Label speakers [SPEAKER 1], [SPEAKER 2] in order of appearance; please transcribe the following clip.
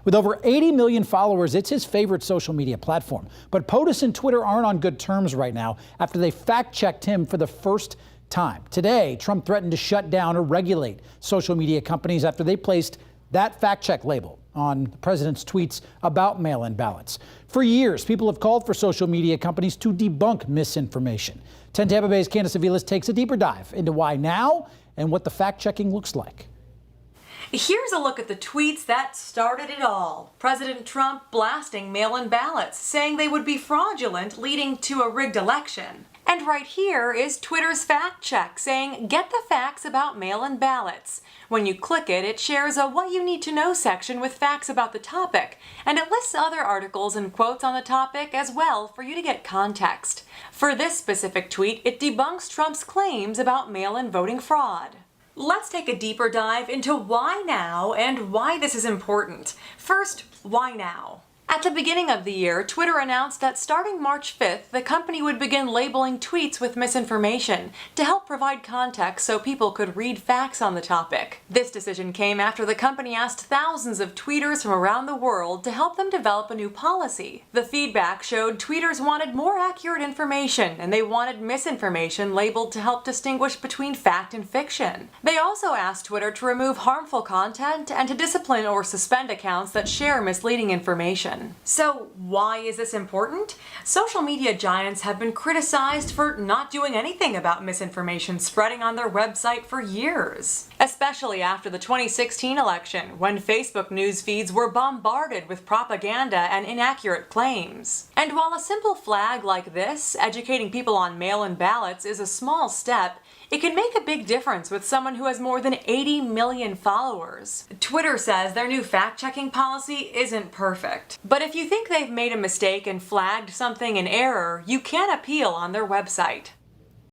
[SPEAKER 1] With over 80 million followers, it's his favorite social media platform. But POTUS and Twitter aren't on good terms right now after they fact-checked him for the first time. Today, Trump threatened to shut down or regulate social media companies after they placed that fact-check label on the president's tweets about mail-in ballots. For years, people have called for social media companies to debunk misinformation. 10 Tampa Bay's Candace Aviles takes a deeper dive into why now and what the fact-checking looks like.
[SPEAKER 2] Here's a look at the tweets that started it all. President Trump blasting mail-in ballots, saying they would be fraudulent, leading to a rigged election. And right here is Twitter's fact check saying, get the facts about mail-in ballots. When you click it, it shares a what you need to know section with facts about the topic, and it lists other articles and quotes on the topic as well for you to get context. For this specific tweet, it debunks Trump's claims about mail-in voting fraud. Let's take a deeper dive into why now and why this is important. First, why now? At the beginning of the year, Twitter announced that starting March 5th, the company would begin labeling tweets with misinformation to help provide context so people could read facts on the topic. This decision came after the company asked thousands of tweeters from around the world to help them develop a new policy. The feedback showed tweeters wanted more accurate information, and they wanted misinformation labeled to help distinguish between fact and fiction. They also asked Twitter to remove harmful content and to discipline or suspend accounts that share misleading information. So why is this important? Social media giants have been criticized for not doing anything about misinformation spreading on their website for years, especially after the 2016 election, when Facebook news feeds were bombarded with propaganda and inaccurate claims. And while a simple flag like this, educating people on mail-in ballots, is a small step, it can make a big difference with someone who has more than 80 million followers. Twitter says their new fact-checking policy isn't perfect. But if you think they've made a mistake and flagged something in error, you can appeal on their website.